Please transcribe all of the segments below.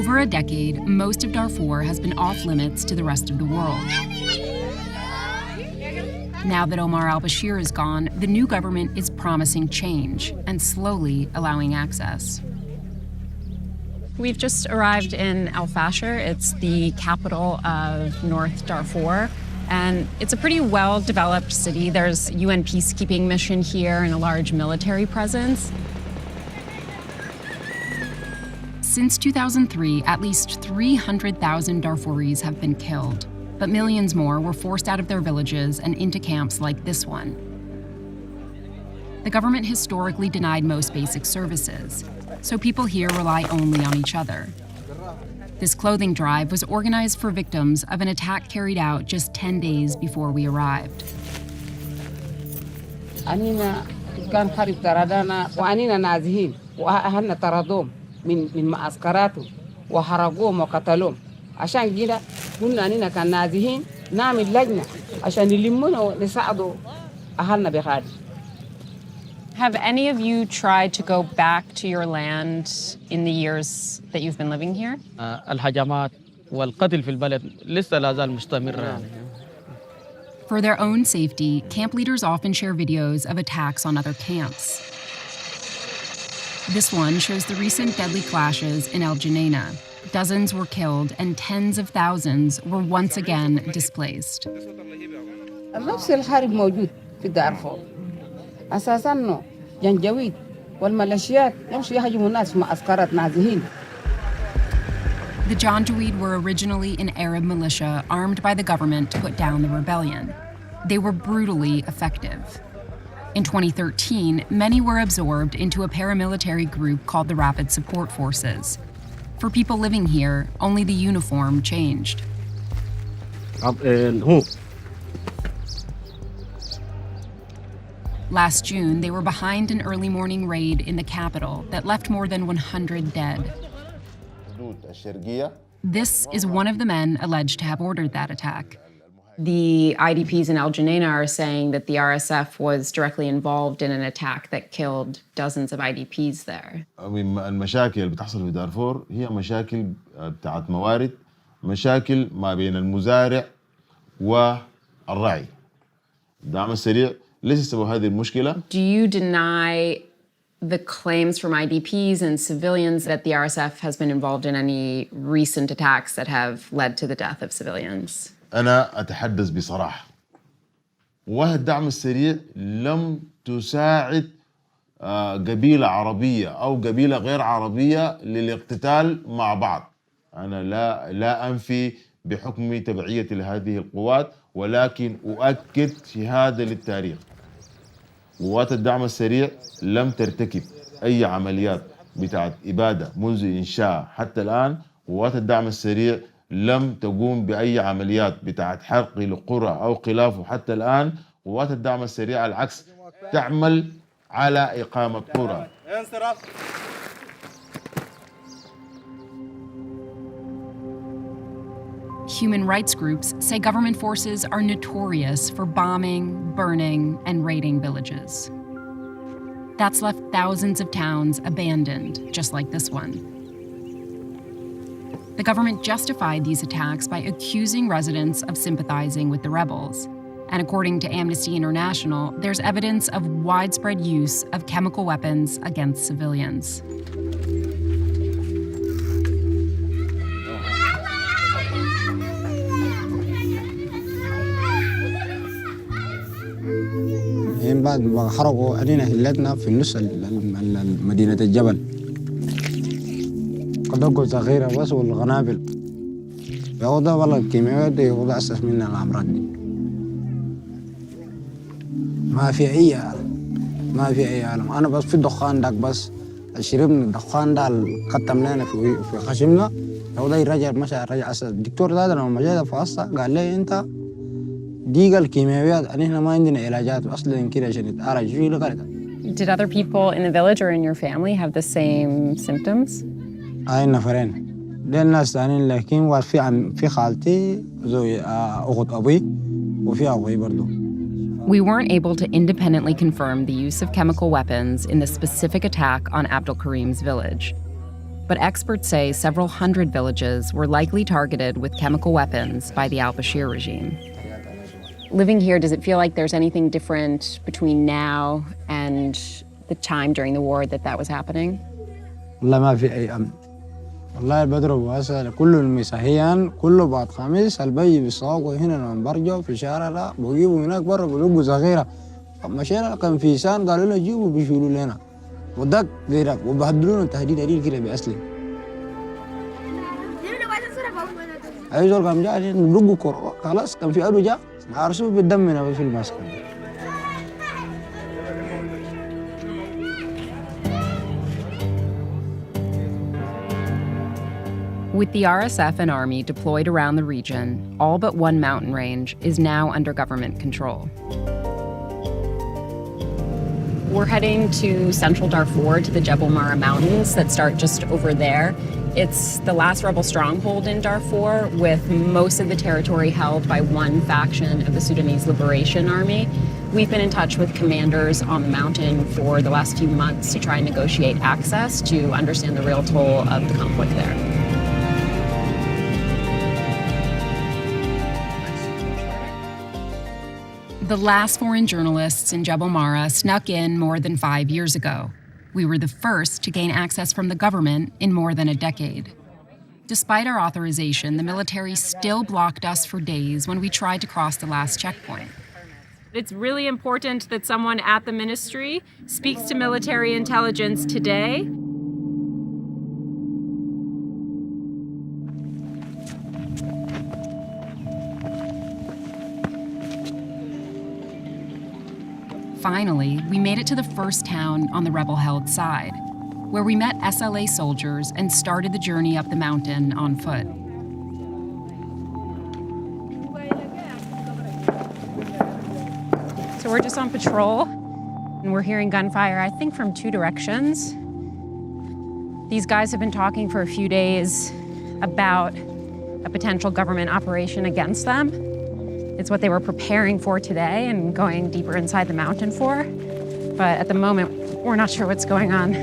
over a decade, most of Darfur has been off limits to the rest of the world. Now that Omar Albashir is gone, the new government is promising change and slowly allowing access. We've just arrived in Albashir. It's the capital of North Darfur, and it's a pretty well-developed city. There's UN peacekeeping mission here and a large military presence. Since 2003, at least 300,000 Darfuris have been killed, but millions more were forced out of their villages and into camps like this one. The government historically denied most basic services, so people here rely only on each other. This clothing drive was organized for victims of an attack carried out just 10 days before we arrived. كان خرب تردانا وأنينا نازحين وأهلنا طردوهم من معسكراتهم وحرقوهم وقتلوهم عشان كده قلنا أنينا كان نازحين نعمل لجنة عشان نلمونا ونساعدوا أهلنا بخارج. Have any of you tried to go back to your land in the years that you've been living here? الهجمات والقتل في البلد لسه لا زال مستمر. For their own safety, camp leaders often share videos of attacks on other camps. This one shows the recent deadly clashes in El Geneina. Dozens were killed and tens of thousands were once again displaced. نفس الحرب موجود في دارفور. أساساً إنه جنجويد والميليشيات يمشوا يهاجموا الناس في معسكرات نازحين. The Janjaweed were originally an Arab militia armed by the government to put down the rebellion. They were brutally effective. In 2013, many were absorbed into a paramilitary group called the Rapid Support Forces. For people living here, only the uniform changed. Last June, they were behind an early morning raid in the capital that left more than 100 dead. This is one of the men alleged to have ordered that attack. The IDPs in El Geneina are saying that the RSF was directly involved in an attack that killed dozens of IDPs there. المشاكل اللي بتحصل في دارفور هي مشاكل بتاعت موارد، مشاكل ما بين المزارع والراعي. الدعم السريع ليس سبب هذه المشكلة. Do you deny the claims from IDPs and civilians that the RSF has been involved in any recent attacks that have led to the death of civilians? أنا أتحدث بصراحة. والدعم السريع لم تساعد قبيلة عربية أو قبيلة غير عربية للاقتتال مع بعض. أنا لا أنفي بحكم تبعيتي لهذه القوات، ولكن أؤكد شهادة للتاريخ. قوات الدعم السريع لم ترتكب أي عمليات بتاعت إبادة منذ إنشاء حتى الآن. قوات الدعم السريع لم تقوم بأي عمليات بتاعت حرق لقرى أو خلافه حتى الآن. قوات الدعم السريع على العكس تعمل على إقامة قرى. Human rights groups say government forces are notorious for bombing, burning, and raiding villages. That's left thousands of towns abandoned, just like this one. The government justified these attacks by accusing residents of sympathizing with the rebels. And according to Amnesty International, there's evidence of widespread use of chemical weapons against civilians. بعد ما حرقوا علينا هلتنا في النص مدينة الجبل قدقوا صغيرة بس والقنابل ياخدها والله الكيماويات دي ياخدها أساس منها الأمراض دي ما في أي عالم أنا بس في الدخان داك بس شربنا الدخان ده ختم لنا في خشمنا ياخدها يرجع مشى رجع أساس الدكتور ده لما جاء في قصة قال لي أنت دي الكيماويات أننا ما عندنا علاجات أصلاً كده عشان نتعالج شو اللي قالت. Did other people in the village or in your family have the same symptoms? نفرين. ده الناس ثانيين لكن في خالتي زوج أخت أبوي وفي أخوي برضو. We weren't able to independently confirm the use of chemical weapons in the specific attack on Abdul Karim's village. but experts say several hundred villages were likely targeted with chemical weapons by the Albashir regime. Living here, does it feel like there's anything different between now and the time during the war that was happening? والله ما في أي أمن. والله بضرب واسع كل المسيحيان كله بعد خميس البي بيساقوا هنا لما برجعوا في الشارع لا بجيبوا هناك برا بلقوا صغيرة مشينا كان في سان قالوا لنا جيبوا بيشيلوا لنا ودك غيرك وبهدلونا تهديد قليل كده بأسلم. أي زول كان جاي نلقوا كرة خلاص كان في أدو جا عرسوا بالدمنا في المسكن. With the RSF and Army deployed around the region, all but one mountain range is now under government control. We're heading to central Darfur, to the Jebel Mara Mountains that start just over there. It's the last rebel stronghold in Darfur, with most of the territory held by one faction of the Sudanese Liberation Army. We've been in touch with commanders on the mountain for the last few months to try and negotiate access to understand the real toll of the conflict there. The last foreign journalists in Jebel Mara snuck in more than 5 years ago. We were the first to gain access from the government in more than a decade. Despite our authorization, the military still blocked us for days when we tried to cross the last checkpoint. It's really important that someone at the ministry speaks to military intelligence today. Finally, we made it to the first town on the rebel-held side, where we met SLA soldiers and started the journey up the mountain on foot. So we're just on patrol, and we're hearing gunfire, I think, from two directions. These guys have been talking for a few days about a potential government operation against them. It's what they were preparing for today and going deeper inside the mountain for. But at the moment, we're not sure what's going on.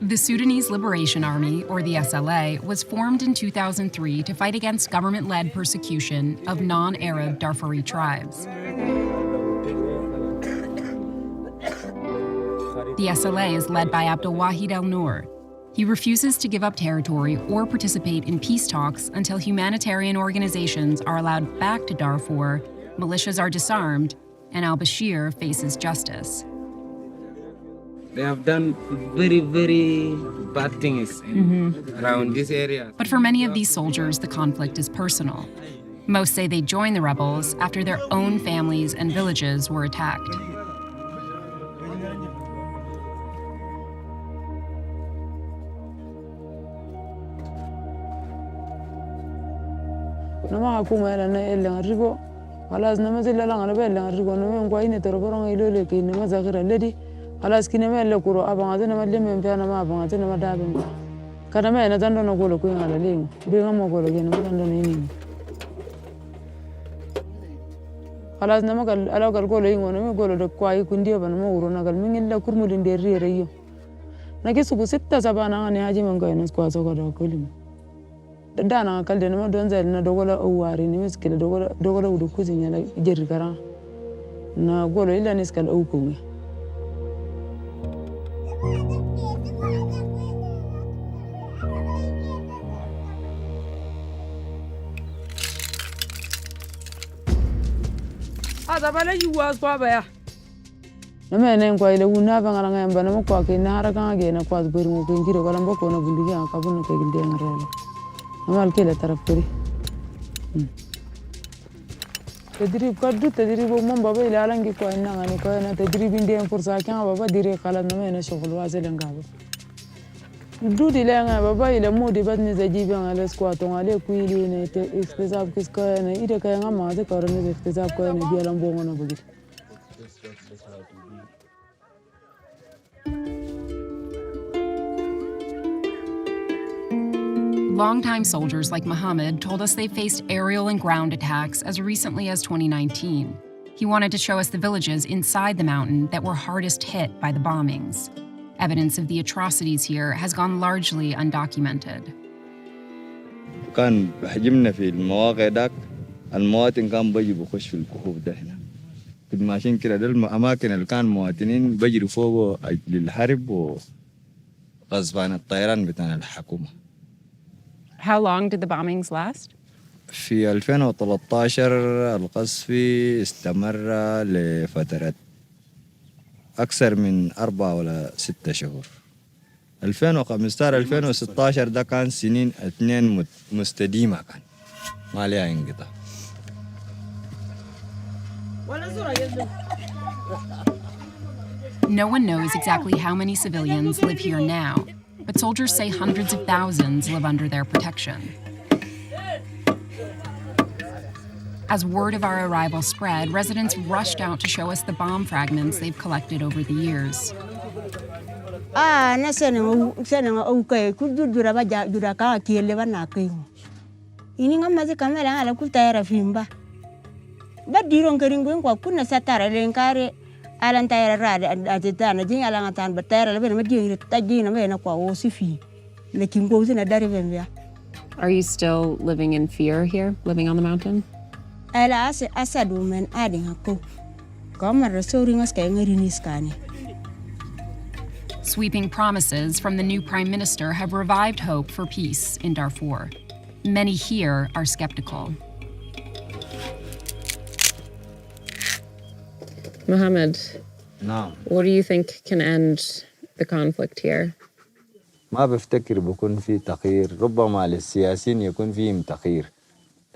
The Sudanese Liberation Army, or the SLA, was formed in 2003 to fight against government-led persecution of non-Arab Darfuri tribes. The SLA is led by Abdul Wahid al-Nur. He refuses to give up territory or participate in peace talks until humanitarian organizations are allowed back to Darfur, militias are disarmed, and al-Bashir faces justice. They have done very, very bad things around this area. But for many of these soldiers, the conflict is personal. Most say they joined the rebels after their own families and villages were attacked. خلاص كنا ما إلا كورو أبغى ما لم ينفعنا ما أبغى ما دابم كنا ما نتندو نقول كوين على لين بيغم نقول كنا ما نتندو نينين خلاص نما قال ألا قال قولوا ينغو نما قولوا دكواي كنديا بنا ما ورونا قال من إلا كرمو دندري ريو نكيسو ستة سبعة أنا هاجي من قاين سكوا سكوا دكولين دانا قال دنا ما دونزل ندوغلا أواري نمس كده دوغلا ودكوزين يلا جري كرا نقولوا إلا نسكال أوكومي هذا بلا يواز بابا نما نين كو إلى ونا بانغ رانغ يم بنا مكو كي نهار كان جينا كواز بيرمو كين كيرو كلام بكو نبندي كان كابون كي جلدي نرلا نما الكيل طرف كري تدريب كدو تدريب ومن بابا إلى علنجي كو إننا غني كو إننا تدريب إنديان فرصة كان بابا ديري خالد نما إننا شغل وازل نقابل دودي لأنا بابا إلى مودي بدني زجيبي على سكواتون عليه كويلي نه اكتساب كيس كأنه إذا كأنه ما هذا كارنه اكتساب كأنه بيالام بومنا بقول Longtime soldiers like Mohammed told us they faced aerial and ground attacks as recently as 2019. He wanted to show us the villages inside the mountain that were hardest hit by the bombings. Evidence of the atrocities here has gone largely undocumented. كان بحجمنا في المواقع داك المواطن كان بيجي بخش في الكهوف ده هنا. كنت ماشيين كده ده الأماكن اللي كان مواطنين بيجروا فوقه أجل الحرب وغصب عن الطيران بتاع الحكومة. How long did the bombings last? في 2013 القصف استمر لفترة أكثر من 4 ولا 6 شهور. 2015 2016 ده كان سنين 2 مستديمة كان ما عليها انقطاع. No one knows exactly how many civilians live here now, but soldiers say hundreds of thousands live under their protection. As word of our arrival spread, residents rushed out to show us the bomb fragments they've collected over the years. Na sene okay kujura baja jura ka kiele bana kai ini ngama se kamera ala kutayara fimba badiro ngeringo kwa kuna satara lenkare ala ntayara rada atitana jinga ala ngatan batara lebe na jinga tajina me na kwa osifi na kingo sina dari bembia. Are you still living in fear here, living on the mountain? Ala asadu men adinga ko kamera sori ngaska ngari niskani. Sweeping promises from the new prime minister have revived hope for peace in Darfur. Many here are skeptical. Mohammed, نعم. what do you think can end the conflict here? ما بفتكر بكون في تغيير، ربما للسياسيين يكون فيهم تغيير،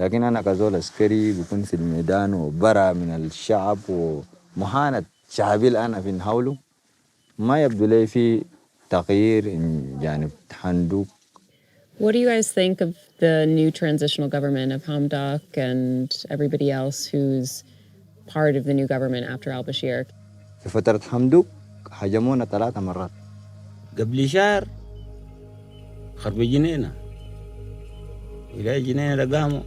لكن أنا كزول عسكري بكون في الميدان وبرا من الشعب ومهانة شعبي الآن في نحوله ما يبدو لي في تغيير in جانب حندوق. What do you guys think of the new transitional government of Hamdok and everybody else who's part of the new government after Albashir? في فترة حمدوك هجمونا 3 مرات. قبل شهر خرب جنينة إلى جنينة قاموا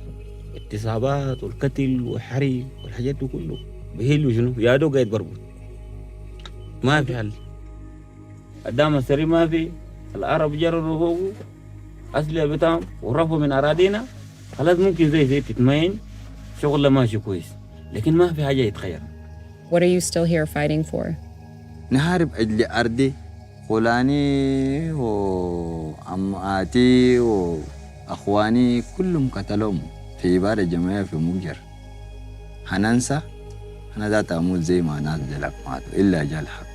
اتصابات والقتل والحريق والحاجات دي كله بهيلوا شنو يا دو قاعد بربط ما في حل. قدام السري ما في العرب جرروا فوقه أسلحة بتاعهم ورفوا من أراضينا خلاص ممكن زي تتمين شغل ماشي كويس لكن ما في حاجة يتخير. What are you still here fighting for? نحارب أجل أرضي خلاني وأماتي وأخواني كلهم قتلهم في عبارة جماعية في مجر. هننسى أنا ذات أموت زي ما ناس جلك ماتوا إلا جاء الحق.